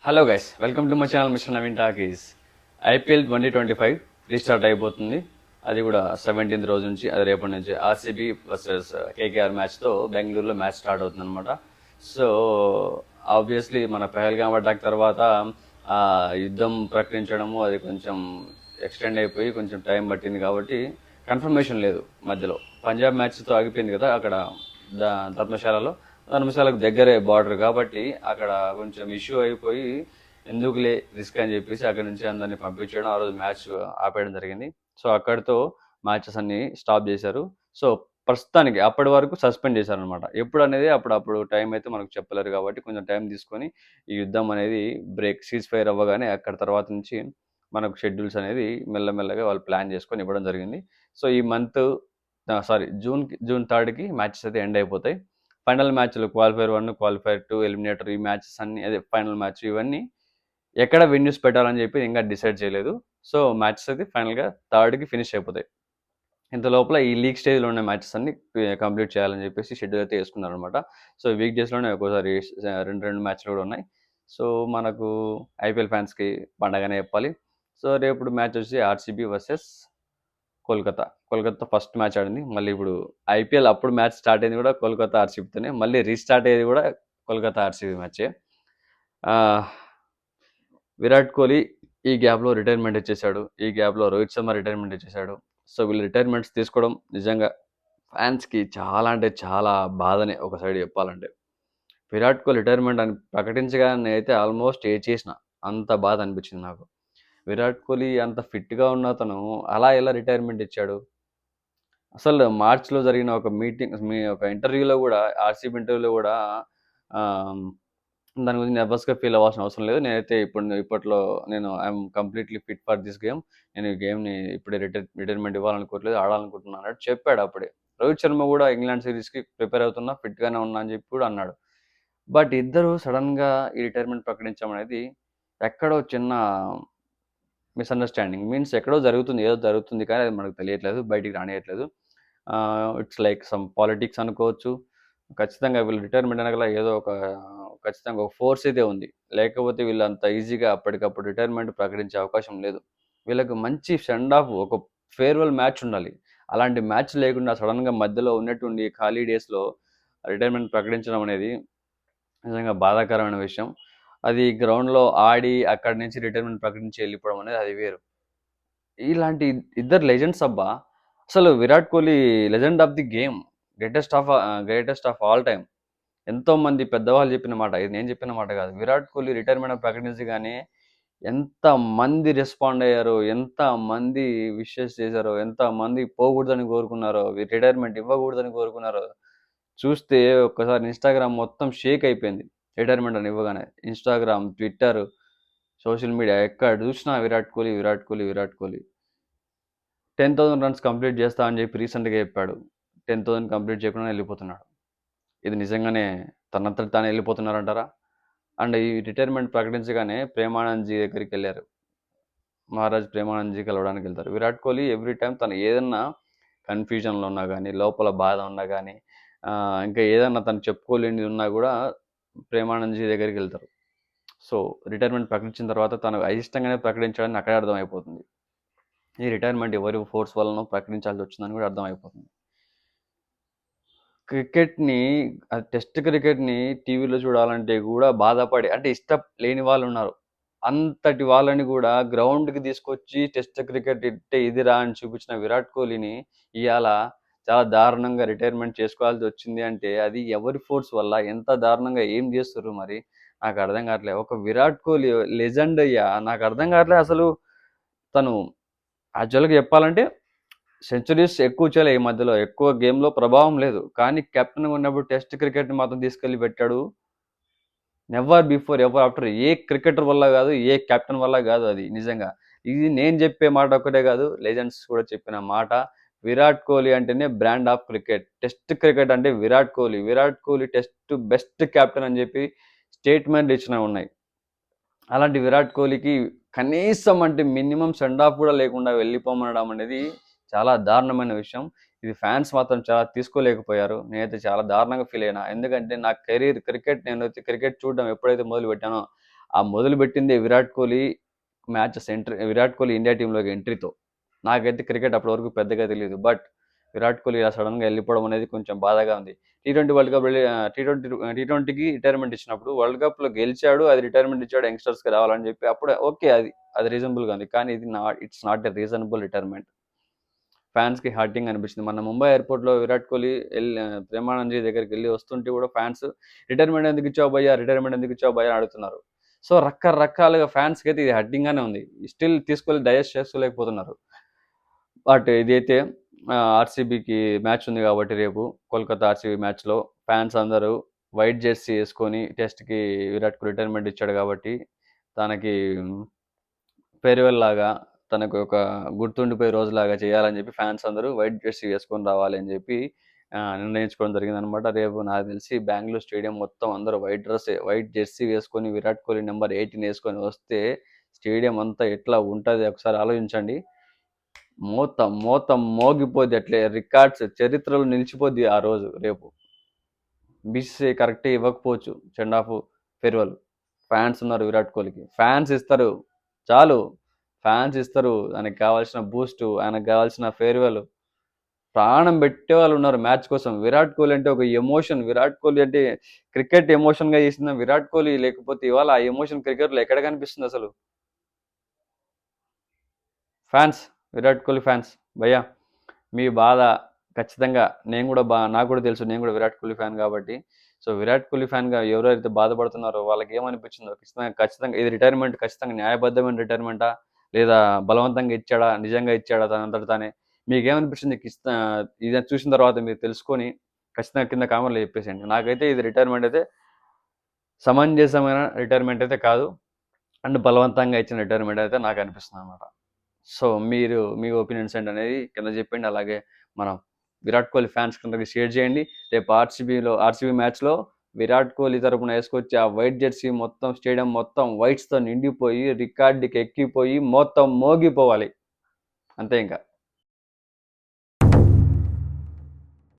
Hello guys, welcome to my channel mister Naveen talkies. IPL 2025 restart అయిపోతుంది. అది కూడా 17th రోజు నుంచి, అది రేపటి నుంచి ఆర్సీబీ వర్సెస్ కేకేఆర్ మ్యాచ్తో బెంగళూరులో మ్యాచ్ స్టార్ట్ అవుతుంది అనమాట. సో ఆబ్వియస్లీ మన పహల్గామ్ అటాక్ తర్వాత ఆ యుద్ధం ప్రకటించడము అది కొంచెం ఎక్స్టెండ్ అయిపోయి కొంచెం టైం పట్టింది కాబట్టి కన్ఫర్మేషన్ లేదు మధ్యలో. పంజాబ్ మ్యాచ్తో ఆగిపోయింది కదా అక్కడ ధర్మశాలలో. ధర్మశాలకు దగ్గరే బార్డర్ కాబట్టి అక్కడ కొంచెం ఇష్యూ అయిపోయి ఎందుకులే రిస్క్ అని చెప్పేసి అక్కడ నుంచి అందరినీ పంపించడం, ఆ రోజు మ్యాచ్ ఆపేయడం జరిగింది. సో అక్కడితో మ్యాచెస్ అన్ని స్టాప్ చేశారు. సో ప్రస్తుతానికి అప్పటి వరకు సస్పెండ్ చేశారనమాట. ఎప్పుడు అనేది అప్పుడు టైం అయితే మనకు చెప్పలేరు కాబట్టి కొంచెం టైం తీసుకొని ఈ యుద్ధం అనేది సీజ్ ఫైర్ అవ్వగానే అక్కడ తర్వాత నుంచి మనకు షెడ్యూల్స్ అనేది మెల్లమెల్లగా వాళ్ళు ప్లాన్ చేసుకొని ఇవ్వడం జరిగింది. సో ఈ మంత్ జూన్ 3కి మ్యాచెస్ అయితే ఎండ్ అయిపోతాయి. ఫైనల్ మ్యాచ్లు క్వాలిఫైర్ 1, క్వాలిఫైర్ 2, ఎలిమినేటర్ ఈ మ్యాచెస్ అన్ని, అదే ఫైనల్ మ్యాచ్ ఇవన్నీ ఎక్కడ వెన్యూస్ పెట్టాలని చెప్పి ఇంకా డిసైడ్ చేయలేదు. సో మ్యాచెస్ అయితే ఫైనల్గా 3కి ఫినిష్ అయిపోతాయి. ఇంత లోపల ఈ లీగ్ స్టేజ్లో ఉన్న మ్యాచెస్ అన్ని కంప్లీట్ చేయాలని చెప్పేసి షెడ్యూల్ అయితే వేసుకున్నారు అనమాట. సో వీక్ డేస్లోనే ఒక్కోసారి రెండు మ్యాచ్లు కూడా ఉన్నాయి. సో మనకు ఐపీఎల్ ఫ్యాన్స్కి పండగనే చెప్పాలి. సో రేపు మ్యాచ్ వచ్చి RCB versus Kolkata first match ఆడింది. మళ్ళీ ఇప్పుడు ఐపీఎల్ అప్పుడు మ్యాచ్ స్టార్ట్ అయింది కూడా కోల్కతా ఆర్సీబీతోనే, మళ్ళీ రీస్టార్ట్ అయ్యేది కూడా కోల్కతా ఆర్సీబీ మ్యాచే. విరాట్ కోహ్లీ ఈ గ్యాప్లో రిటైర్మెంట్ ఇచ్చేశాడు, ఈ గ్యాప్లో రోహిత్ శర్మ రిటైర్మెంట్ ఇచ్చేశాడు. సో వీళ్ళు రిటైర్మెంట్స్ తీసుకోవడం నిజంగా ఫ్యాన్స్కి చాలా అంటే చాలా బాధనే ఒక సైడ్ చెప్పాలంటే. విరాట్ కోహ్లీ రిటైర్మెంట్ అని ప్రకటించగానే అయితే ఆల్మోస్ట్ చేసిన అంత బాధ అనిపించింది నాకు. విరాట్ కోహ్లీ అంత ఫిట్గా ఉన్న అతను అలా ఎలా రిటైర్మెంట్ ఇచ్చాడు? అసలు మార్చ్లో జరిగిన ఒక ఇంటర్వ్యూలో కూడా, ఆర్సీబీ ఇంటర్వ్యూలో కూడా దాని గురించి నర్వస్గా ఫీల్ అవ్వాల్సిన అవసరం లేదు, నేనైతే ఇప్పట్లో నేను I'm completely fit for this game, నేను ఈ గేమ్ని ఇప్పుడే రిటైర్మెంట్ ఇవ్వాలనుకోవట్లేదు, ఆడాలనుకుంటున్నాను అన్నట్టు చెప్పాడు అప్పుడే. రోహిత్ శర్మ కూడా ఇంగ్లాండ్ సిరీస్కి ప్రిపేర్ అవుతున్నా, ఫిట్గానే ఉన్నా అని చెప్పి కూడా అన్నాడు. బట్ ఇద్దరు సడన్గా ఈ రిటైర్మెంట్ ప్రకటించడం అనేది ఎక్కడో చిన్న మిస్అండర్స్టాండింగ్. మీన్స్ ఎక్కడో జరుగుతుంది, ఏదో జరుగుతుంది, కానీ అది మనకు తెలియట్లేదు, బయటికి రానియట్లేదు. ఇట్స్ లైక్ సమ్ పాలిటిక్స్ అనుకోవచ్చు. ఖచ్చితంగా వీళ్ళు రిటైర్మెంట్ అనగల ఏదో ఒక ఖచ్చితంగా ఒక ఫోర్స్ అయితే ఉంది. లేకపోతే వీళ్ళు అంత ఈజీగా అప్పటికప్పుడు రిటైర్మెంట్ ప్రకటించే అవకాశం లేదు. వీళ్ళకి మంచి సెండ్ ఆఫ్, ఒక ఫేర్వెల్ మ్యాచ్ ఉండాలి. అలాంటి మ్యాచ్ లేకుండా సడన్గా మధ్యలో ఉన్నట్టుండి ఖాళీ డేస్లో రిటైర్మెంట్ ప్రకటించడం అనేది నిజంగా బాధాకరమైన విషయం. అది గ్రౌండ్లో ఆడి అక్కడి నుంచి రిటైర్మెంట్ ప్రకటించి వెళ్ళిపోవడం అనేది అది వేరు. ఇలాంటి ఇద్దరు లెజెండ్స్ అబ్బా. అసలు Virat Kohli legend of the game, greatest of all time. ఎంతో మంది పెద్దవాళ్ళు చెప్పిన మాట, ఇది నేను చెప్పిన మాట కాదు. విరాట్ కోహ్లీ రిటైర్మెంట్ ప్రకటించగానే ఎంత మంది రెస్పాండ్ అయ్యారో, ఎంత మంది విషెస్ చేశారో, ఎంత మంది పోకూడదని కోరుకున్నారో, రిటైర్మెంట్ ఇవ్వకూడదని కోరుకున్నారో చూస్తే ఒక్కసారి ఇన్స్టాగ్రామ్ మొత్తం షేక్ అయిపోయింది రిటైర్మెంట్ అని ఇవ్వగానే. ఇన్స్టాగ్రామ్, ట్విట్టర్, సోషల్ మీడియా ఎక్కడ చూసినా విరాట్ కోహ్లీ విరాట్ కోహ్లీ విరాట్ కోహ్లీ. 10,000 రన్స్ కంప్లీట్ చేస్తా అని చెప్పి రీసెంట్గా చెప్పాడు. 10,000 కంప్లీట్ చేయకుండా వెళ్ళిపోతున్నాడు. ఇది నిజంగానే తనంతట తాను వెళ్ళిపోతున్నారంటారా? అండ్ ఈ రిటైర్మెంట్ ప్రకటించగానే ప్రేమానంద్జీ దగ్గరికి వెళ్ళారు. మహారాజ్ ప్రేమానంద్జీ కలవడానికి వెళ్తారు. విరాట్ కోహ్లీ ఎవ్రీ టైం తను ఏదన్నా కన్ఫ్యూజన్లో ఉన్నా కానీ, లోపల బాధ ఉన్నా కానీ, ఇంకా ఏదన్నా తను చెప్పుకోలేనిది ఉన్నా కూడా ప్రేమానంద్జీ దగ్గరికి వెళ్తారు. సో రిటైర్మెంట్ ప్రకటించిన తర్వాత తను అయిష్టంగానే ప్రకటించాడని అక్కడే అర్థమైపోతుంది. ఈ రిటైర్మెంట్ ఎవరి ఫోర్స్ వల్లనో ప్రకటించాల్సి వచ్చిందని కూడా అర్థమైపోతుంది. క్రికెట్ని, టెస్ట్ క్రికెట్ని టీవీలో చూడాలంటే కూడా బాధపడి, అంటే ఇష్టం లేని వాళ్ళు ఉన్నారు. అంతటి వాళ్ళని కూడా గ్రౌండ్కి తీసుకొచ్చి టెస్ట్ క్రికెట్ ఇట్టే ఇదిరా అని చూపించిన విరాట్ కోహ్లీని ఇవాళ చాలా దారుణంగా రిటైర్మెంట్ చేసుకోవాల్సి వచ్చింది అంటే అది ఎవరి ఫోర్స్ వల్ల, ఎంత దారుణంగా ఏం చేస్తారు మరి నాకు అర్థం కావట్లేదు. ఒక విరాట్ కోహ్లీ లెజెండ్ అయ్యా, నాకు అర్థం కావట్లేదు అసలు. తను యాక్చువల్గా చెప్పాలంటే సెంచరీస్ ఎక్కువ చేయలే ఈ మధ్యలో, ఎక్కువ గేమ్లో ప్రభావం లేదు, కానీ కెప్టెన్గా ఉన్నప్పుడు టెస్ట్ క్రికెట్ని మాత్రం తీసుకెళ్ళి పెట్టాడు. నెవర్ బిఫోర్ ఎవర్ ఆఫ్టర్ ఏ క్రికెటర్ వల్ల కాదు, ఏ కెప్టెన్ వల్ల కాదు. అది నిజంగా ఇది నేను చెప్పే మాట ఒకటే కాదు, లెజెండ్స్ కూడా చెప్పిన మాట. విరాట్ కోహ్లీ అంటేనే brand of cricket. Test cricket అంటే Virat Kohli, Virat Kohli test best captain అని చెప్పి స్టేట్మెంట్లు ఇచ్చినవి ఉన్నాయి. అలాంటి విరాట్ కోహ్లీకి కనీసం అంటే మినిమం సెండ్ ఆఫ్ కూడా లేకుండా వెళ్ళిపోమనడం అనేది చాలా దారుణమైన విషయం. ఇది ఫ్యాన్స్ మాత్రం చాలా తీసుకోలేకపోయారు. నేనైతే చాలా దారుణంగా ఫీల్ అయినా. ఎందుకంటే నా కెరీర్ నేను క్రికెట్ చూడడం ఎప్పుడైతే మొదలు పెట్టానో ఆ మొదలుపెట్టిందే విరాట్ కోహ్లీ విరాట్ కోహ్లీ ఇండియా టీంలోకి ఎంట్రీతో. నాకైతే క్రికెట్ అప్పటి వరకు పెద్దగా తెలీదు. బట్ విరాట్ కోహ్లీ ఇలా సడన్‌గా వెళ్ళిపోవడం అనేది కొంచెం బాధగా ఉంది. టీ20 వరల్డ్ కప్ టీ20కి రిటైర్మెంట్ ఇచ్చినప్పుడు వరల్డ్ కప్‌లో గెలిచాడు. అది రిటైర్మెంట్ ఇచ్చాడు యంగ్‌స్టర్స్‌కి రావాలని చెప్పి అప్పుడు ఓకే. అది రీజనబుల్‌గా ఉంది. కానీ it's not a reasonable retirement. ఫ్యాన్స్‌కి హర్టింగ్ అనిపించింది. మొన్న ముంబై ఎయిర్‌పోర్ట్‌లో విరాట్ కోహ్లీ ప్రేమానంద్ దగ్గరికెళ్ళి వస్తుంటే కూడా ఫ్యాన్స్ రిటైర్మెంట్ ఎందుకు ఇచ్చావు భయ్యా? రిటైర్మెంట్ ఎందుకు ఇచ్చావు భయ్యా? అని అడుగుతున్నారు. సో, రకరకాలుగా ఫ్యాన్స్‌కైతే ఇది హర్టింగ్‌గానే ఉంది. స్టిల్ తీసుకెళ్ళి డైజెస్ట్ చేసుకోలేకపోతున్నారు. బట్ ఇదైతే ఆర్‌సీబీకి మ్యాచ్ ఉంది కాబట్టి రేపు కోల్కతా ఆర్‌సీబీ మ్యాచ్‌లో ఫ్యాన్స్ అందరూ వైట్ జెర్సీ యేసుకొని టెస్ట్‌కి విరాట్ కోహ్లీ రిటైర్మెంట్ ఇచ్చాడు కాబట్టి తనకి ఫేర్‌వెల్ లాగా తనకు ఒక గుర్తుండిపోయే రోజులాగా చేయాలని చెప్పి ఫ్యాన్స్ అందరూ వైట్ జెర్సీ వేసుకొని రావాలి అని చెప్పి నిర్ణయించుకోవడం జరిగిందనమాట. రేపు నాకు తెలిసి బెంగుళూరు స్టేడియం మొత్తం అందరూ వైట్ జెర్సీ వేసుకొని విరాట్ కోహ్లీ నెంబర్ 18 వేసుకొని వస్తే స్టేడియం అంతా ఎట్లా ఉంటది ఒకసారి ఆలోచించండి. మోత మోత మోగిపోద్ది అట్లే రికార్డ్స్ చరిత్రలో నిలిచిపోద్ది ఆ రోజు రేపు. బీసీసీఐ కరెక్ట్‌గా ఇవ్వకపోవచ్చు సెండ్ ఆఫ్ ఫేర్‌వెల్. ఫ్యాన్స్ ఉన్నారు విరాట్ కోహ్లీకి. ఫ్యాన్స్ ఇస్తారు. చాలు. ఫ్యాన్స్ ఇస్తారు. ఆయనకి కావాల్సిన బూస్టు, ఆయనకు కావాల్సిన ఫేర్‌వెల్. ప్రాణం పెట్టేవాళ్ళు ఉన్నారు మ్యాచ్ కోసం. విరాట్ కోహ్లీ అంటే ఒక ఎమోషన్. విరాట్ కోహ్లీ అంటే క్రికెట్ ఎమోషన్‌గా చేసిన విరాట్ కోహ్లీ లేకపోతే ఇవాళ ఆ ఎమోషన్ క్రికెట్‌లో ఎక్కడ కనిపిస్తుంది అసలు? ఫ్యాన్స్, విరాట్ కోహ్లీ ఫ్యాన్స్ భయ్యా మీ బాధ ఖచ్చితంగా నేను కూడా నాకు కూడా తెలుసు. నేను కూడా విరాట్ కోహ్లీ ఫ్యాన్ కాబట్టి. సో, విరాట్ కోహ్లీ ఫ్యాన్‌గా ఎవరైతే బాధపడుతున్నారో వాళ్ళకి ఏమనిపించిందో ఖచ్చితంగా ఇది రిటైర్మెంట్ ఖచ్చితంగా న్యాయబద్ధమైన రిటైర్మెంటా? లేదా బలవంతంగా ఇచ్చాడా? నిజంగా ఇచ్చాడా తనంతట తానే? మీకేమనిపించింది? ఇది చూసిన తర్వాత మీరు తెలుసుకొని ఖచ్చితంగా కింద కామెంట్‌లో చెప్పేసేయండి. నాకైతే ఇది రిటైర్మెంట్ అయితే సమంజసమైన రిటైర్మెంట్ అయితే కాదు. అండ్ బలవంతంగా ఇచ్చిన రిటైర్మెంట్ అయితే నాకు అనిపిస్తుందన్నమాట. సో, మీ ఒపీనియన్స్ ఏంటనేది కింద చెప్పండి. అలాగే మనం విరాట్ కోహ్లీ ఫ్యాన్స్ అందరికి షేర్ చేయండి. రేపు ఆర్‌సీబీ మ్యాచ్‌లో విరాట్ కోహ్లీ తరపున యేసుకొచ్చే ఆ వైట్ జెర్సీ మొత్తం స్టేడియం మొత్తం వైట్స్‌తో నిండిపోయి రికార్డ్‌కి ఎక్కిపోయి మొత్తం మోగిపోవాలి. అంతే ఇంక.